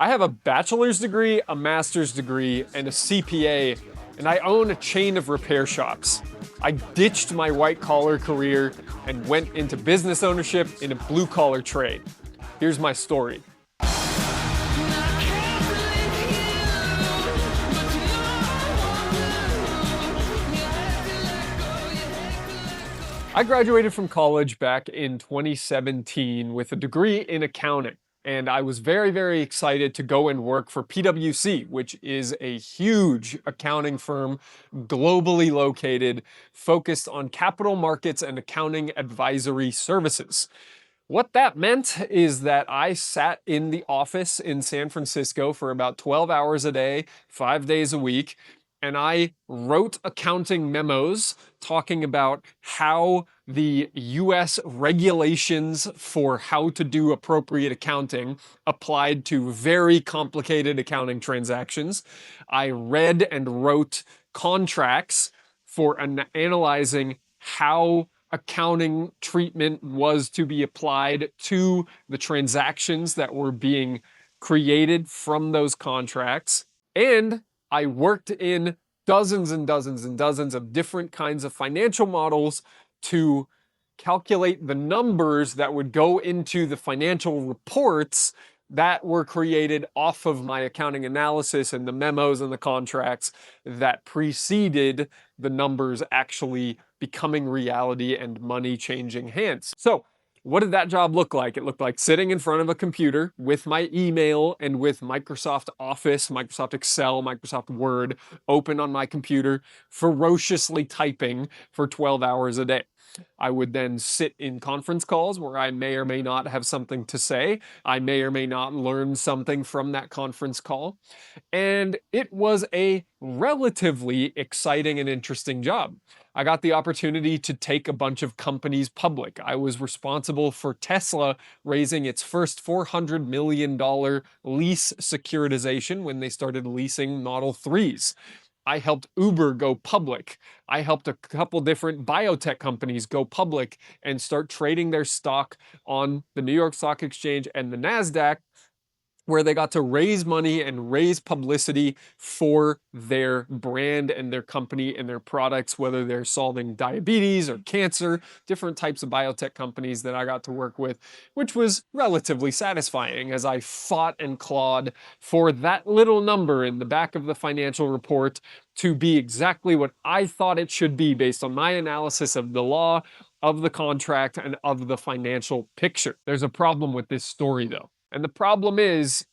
I have a bachelor's degree, a master's degree, and a CPA, and I own a chain of repair shops. I ditched my white-collar career and went into business ownership in a blue-collar trade. Here's my story. I graduated from college back in 2017 with a degree in accounting. And I was very, very excited to go and work for PwC, which is a huge accounting firm, globally located, focused on capital markets and accounting advisory services. What that meant is that I sat in the office in San Francisco for about 12 hours a day, 5 days a week, and I wrote accounting memos talking about how the US regulations for how to do appropriate accounting applied to very complicated accounting transactions. I read and wrote contracts for analyzing how accounting treatment was to be applied to the transactions that were being created from those contracts. And I worked in dozens and dozens and dozens of different kinds of financial models to calculate the numbers that would go into the financial reports that were created off of my accounting analysis and the memos and the contracts that preceded the numbers actually becoming reality and money changing hands. So what did that job look like? It looked like sitting in front of a computer with my email and with Microsoft Office, Microsoft Excel, Microsoft Word open on my computer, ferociously typing for 12 hours a day. I would then sit in conference calls where I may or may not have something to say. I may or may not learn something from that conference call. And it was a relatively exciting and interesting job. I got the opportunity to take a bunch of companies public. I was responsible for Tesla raising its first $400 million lease securitization when they started leasing Model 3s. I helped Uber go public. I helped a couple different biotech companies go public and start trading their stock on the New York Stock Exchange and the NASDAQ, where they got to raise money and raise publicity for their brand and their company and their products, whether they're solving diabetes or cancer, different types of biotech companies that I got to work with, which was relatively satisfying as I fought and clawed for that little number in the back of the financial report to be exactly what I thought it should be based on my analysis of the law, of the contract, and of the financial picture. There's a problem with this story though. And the problem is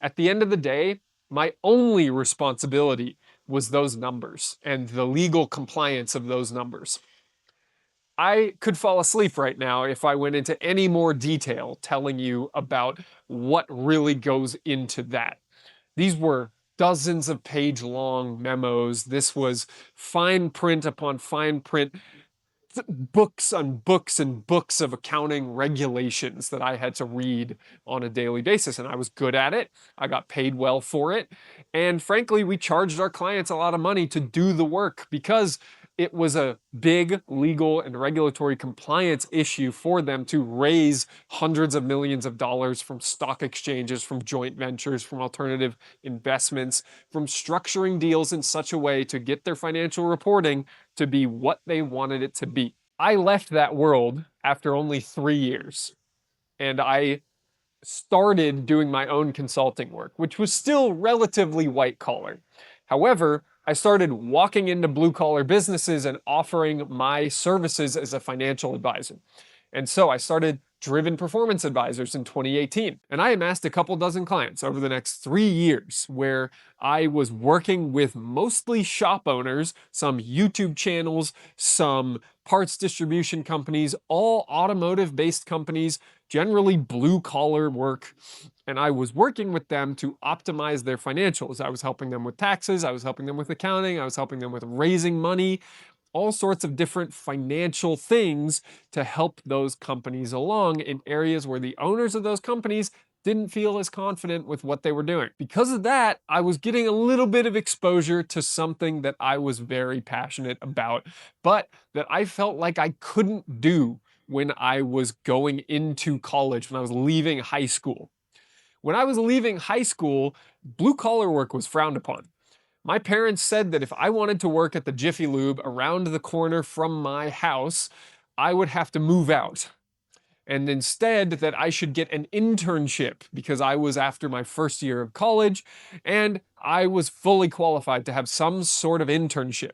at the end of the day, my only responsibility was those numbers and the legal compliance of those numbers. I could fall asleep right now if I went into any more detail telling you about what really goes into that. These were dozens of page-long memos. This was fine print upon fine print, books on books and books of accounting regulations that I had to read on a daily basis. And I was good at it. I got paid well for it. And frankly, we charged our clients a lot of money to do the work because it was a big legal and regulatory compliance issue for them to raise hundreds of millions of dollars from stock exchanges, from joint ventures, from alternative investments, from structuring deals in such a way to get their financial reporting to be what they wanted it to be. I left that world after only 3 years, and I started doing my own consulting work, which was still relatively white collar. However, I started walking into blue collar businesses and offering my services as a financial advisor. And so I started Driven Performance Advisors in 2018. And I amassed a couple dozen clients over the next 3 years where I was working with mostly shop owners, some YouTube channels, some parts distribution companies, all automotive-based companies, generally blue-collar work. And I was working with them to optimize their financials. I was helping them with taxes, I was helping them with accounting, I was helping them with raising money, all sorts of different financial things to help those companies along in areas where the owners of those companies didn't feel as confident with what they were doing. Because of that, I was getting a little bit of exposure to something that I was very passionate about, but that I felt like I couldn't do when I was going into college, when I was leaving high school, When I was leaving high school, blue collar work was frowned upon. My parents said that if I wanted to work at the Jiffy Lube around the corner from my house, I would have to move out. And instead, that I should get an internship because I was after my first year of college and I was fully qualified to have some sort of internship.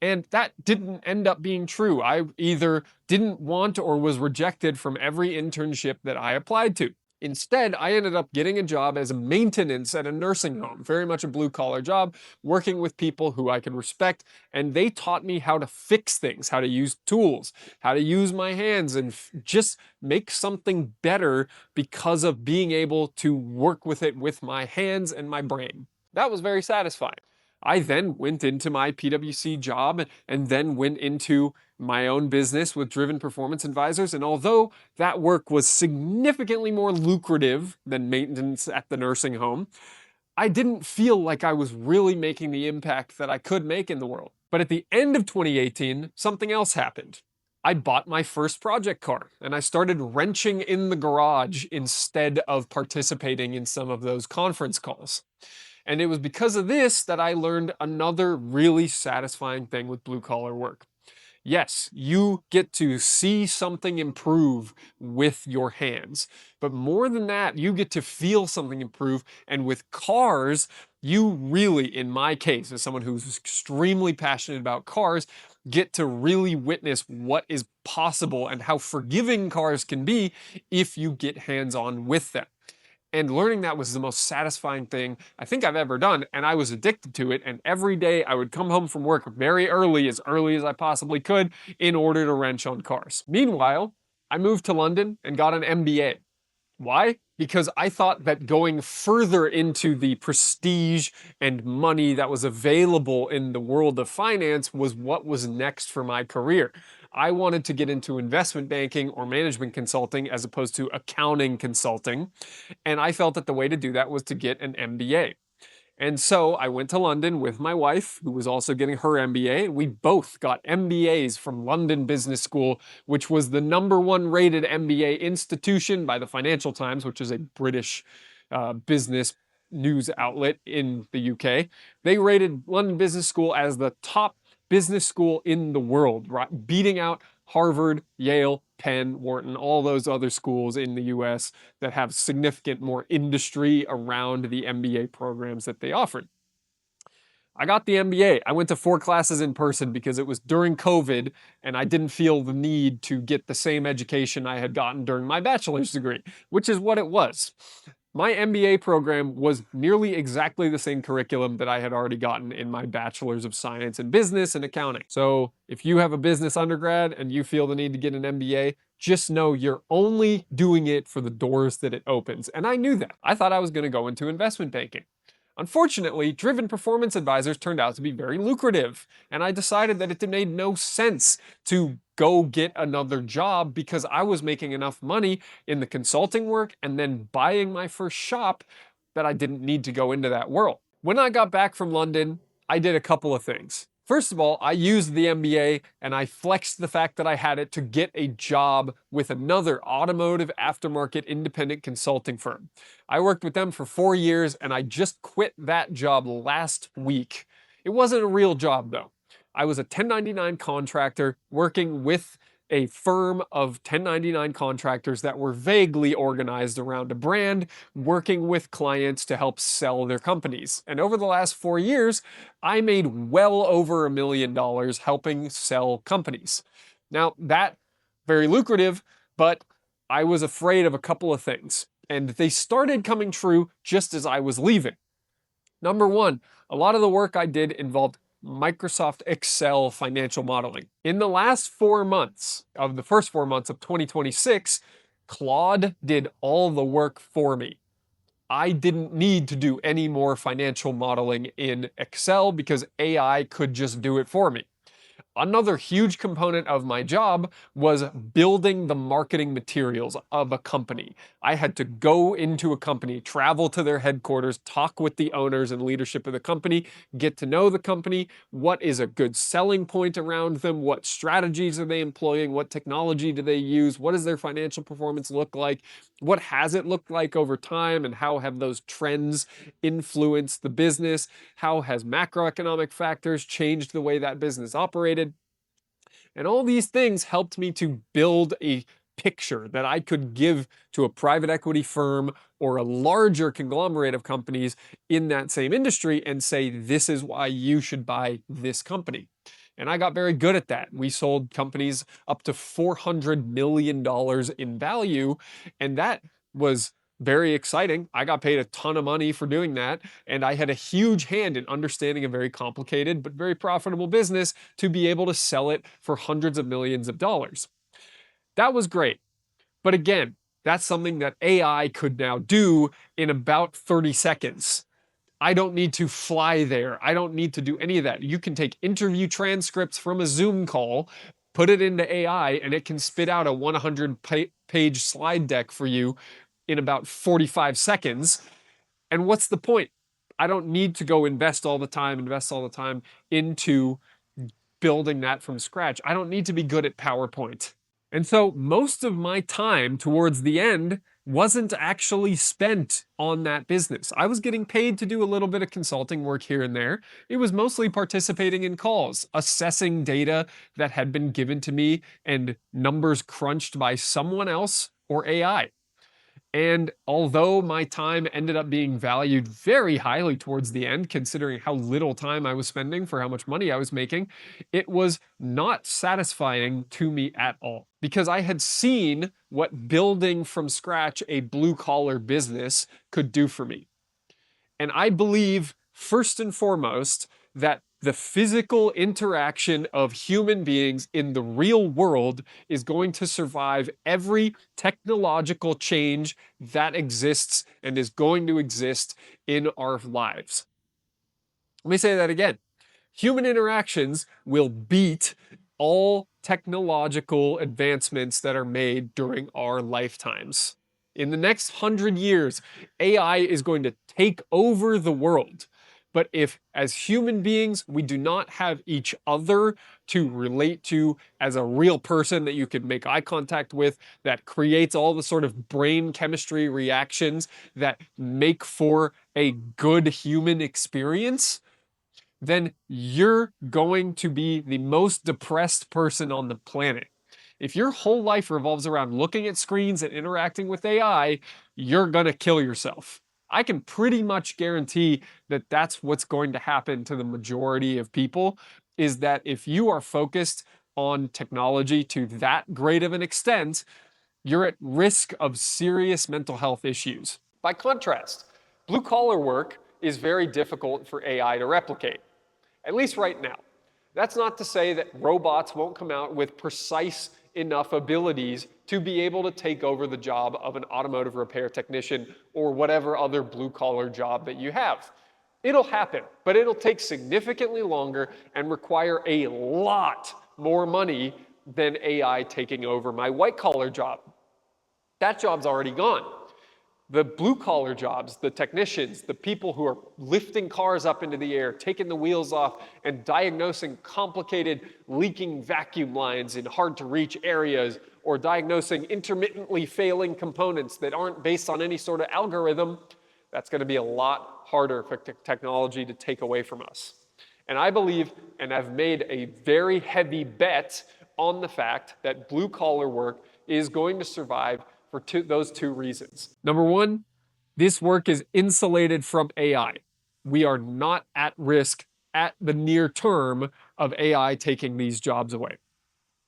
And that didn't end up being true. I either didn't want or was rejected from every internship that I applied to. Instead, I ended up getting a job as a maintenance at a nursing home, very much a blue collar job, working with people who I could respect. And they taught me how to fix things, how to use tools, how to use my hands, and just make something better because of being able to work with it with my hands and my brain. That was very satisfying. I then went into my PwC job and then went into my own business with Driven Performance Advisors. And although that work was significantly more lucrative than maintenance at the nursing home, I didn't feel like I was really making the impact that I could make in the world. But at the end of 2018, something else happened. I bought my first project car and I started wrenching in the garage instead of participating in some of those conference calls. And it was because of this that I learned another really satisfying thing with blue collar work. Yes, you get to see something improve with your hands. But more than that, you get to feel something improve. And with cars, you really, in my case, as someone who's extremely passionate about cars, get to really witness what is possible and how forgiving cars can be if you get hands-on with them. And learning that was the most satisfying thing I think I've ever done, and I was addicted to it, and every day I would come home from work very early as I possibly could, in order to wrench on cars. Meanwhile, I moved to London and got an MBA. Why? Because I thought that going further into the prestige and money that was available in the world of finance was what was next for my career. I wanted to get into investment banking or management consulting as opposed to accounting consulting. And I felt that the way to do that was to get an MBA. And so I went to London with my wife, who was also getting her MBA. We both got MBAs from London Business School, which was the #1 rated MBA institution by the Financial Times, which is a British business news outlet in the UK. They rated London Business School as the top business school in the world, right? Beating out Harvard, Yale, Penn, Wharton, all those other schools in the US that have significant more industry around the MBA programs that they offered. I got the MBA. I went to 4 classes in person because it was during COVID and I didn't feel the need to get the same education I had gotten during my bachelor's degree, which is what it was. My MBA program was nearly exactly the same curriculum that I had already gotten in my Bachelor's of Science in Business and Accounting. So if you have a business undergrad and you feel the need to get an MBA, just know you're only doing it for the doors that it opens. And I knew that. I thought I was going to go into investment banking. Unfortunately, Driven Performance Advisors turned out to be very lucrative, and I decided that it made no sense to go get another job because I was making enough money in the consulting work and then buying my first shop that I didn't need to go into that world. When I got back from London, I did a couple of things. First of all, I used the MBA and I flexed the fact that I had it to get a job with another automotive aftermarket independent consulting firm. I worked with them for 4 years and I just quit that job last week. It wasn't a real job though. I was a 1099 contractor working with a firm of 1099 contractors that were vaguely organized around a brand, working with clients to help sell their companies. And over the last 4 years, I made well over $1 million helping sell companies. Now, that very lucrative, but I was afraid of a couple of things, and they started coming true just as I was leaving. Number one, a lot of the work I did involved Microsoft Excel financial modeling. In the last 4 months of the first 4 months of 2026, Claude did all the work for me. I didn't need to do any more financial modeling in Excel because AI could just do it for me. Another huge component of my job was building the marketing materials of a company. I had to go into a company, travel to their headquarters, talk with the owners and leadership of the company, get to know the company, what is a good selling point around them, what strategies are they employing, what technology do they use, what does their financial performance look like, what has it looked like over time, and how have those trends influenced the business, how has macroeconomic factors changed the way that business operated. And all these things helped me to build a picture that I could give to a private equity firm or a larger conglomerate of companies in that same industry and say, this is why you should buy this company. And I got very good at that. We sold companies up to $400 million in value, and that was very exciting. I got paid a ton of money for doing that, and I had a huge hand in understanding a very complicated but very profitable business to be able to sell it for hundreds of millions of dollars. That was great. But again, that's something that AI could now do in about 30 seconds. I don't need to fly there. I don't need to do any of that. You can take interview transcripts from a Zoom call, put it into AI, and it can spit out a 100-page slide deck for you in about 45 seconds. And what's the point? I don't need to go invest all the time into building that from scratch. I don't need to be good at PowerPoint. And so most of my time towards the end wasn't actually spent on that business. I was getting paid to do a little bit of consulting work here and there. It was mostly participating in calls, assessing data that had been given to me and numbers crunched by someone else or AI. And although my time ended up being valued very highly towards the end, considering how little time I was spending for how much money I was making, it was not satisfying to me at all. Because I had seen what building from scratch a blue collar business could do for me. And I believe, first and foremost, that the physical interaction of human beings in the real world is going to survive every technological change that exists and is going to exist in our lives. Let me say that again. Human interactions will beat all technological advancements that are made during our lifetimes. In the next 100 years, AI is going to take over the world. But if, as human beings, we do not have each other to relate to as a real person that you can make eye contact with, that creates all the sort of brain chemistry reactions that make for a good human experience, then you're going to be the most depressed person on the planet. If your whole life revolves around looking at screens and interacting with AI, you're going to kill yourself. I can pretty much guarantee that that's what's going to happen to the majority of people, is that if you are focused on technology to that great of an extent, you're at risk of serious mental health issues. By contrast, blue collar work is very difficult for AI to replicate, at least right now. That's not to say that robots won't come out with precise enough abilities to be able to take over the job of an automotive repair technician or whatever other blue-collar job that you have. It'll happen, but it'll take significantly longer and require a lot more money than AI taking over my white-collar job. That job's already gone. The blue-collar jobs, the technicians, the people who are lifting cars up into the air, taking the wheels off, and diagnosing complicated leaking vacuum lines in hard-to-reach areas, or diagnosing intermittently failing components that aren't based on any sort of algorithm, that's going to be a lot harder for technology to take away from us. And I believe, and I've made a very heavy bet on the fact that blue-collar work is going to survive for those two reasons. Number one, this work is insulated from AI. We are not at risk at the near term of AI taking these jobs away.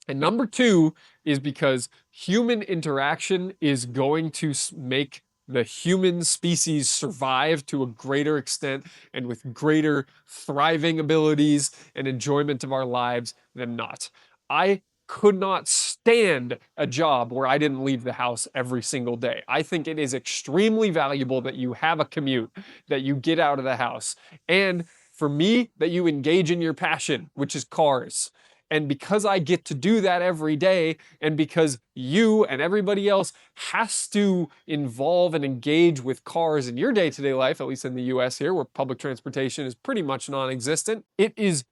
And number two is because human interaction is going to make the human species survive to a greater extent and with greater thriving abilities and enjoyment of our lives than not. I could not stand a job where I didn't leave the house every single day. I think it is extremely valuable that you have a commute, that you get out of the house, and for me, that you engage in your passion, which is cars. And because I get to do that every day, and because you and everybody else has to involve and engage with cars in your day-to-day life, at least in the US here, where public transportation is pretty much non-existent, it is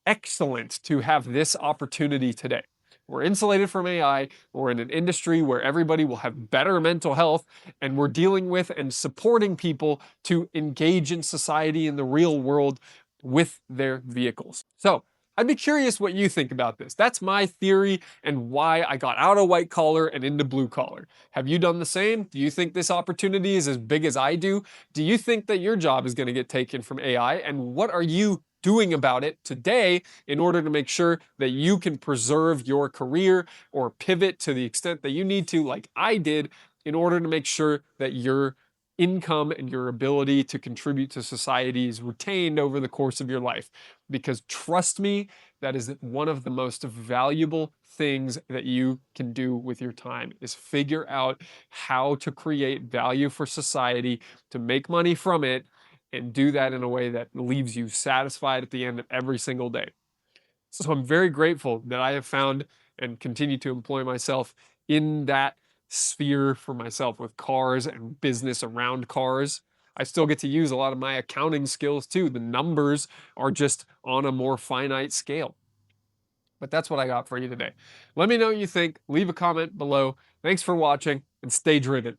excellent to have this opportunity today. We're insulated from AI, we're in an industry where everybody will have better mental health, and we're dealing with and supporting people to engage in society in the real world with their vehicles. So, I'd be curious what you think about this. That's my theory and why I got out of white collar and into blue collar. Have you done the same? Do you think this opportunity is as big as I do? Do you think that your job is going to get taken from AI? And what are you doing about it today in order to make sure that you can preserve your career or pivot to the extent that you need to, like I did, in order to make sure that your income and your ability to contribute to society is retained over the course of your life? Because trust me, that is one of the most valuable things that you can do with your time, is figure out how to create value for society, to make money from it, and do that in a way that leaves you satisfied at the end of every single day. So I'm very grateful that I have found and continue to employ myself in that sphere for myself with cars and business around cars. I still get to use a lot of my accounting skills too. The numbers are just on a more finite scale. But that's what I got for you today. Let me know what you think. Leave a comment below. Thanks for watching and stay driven.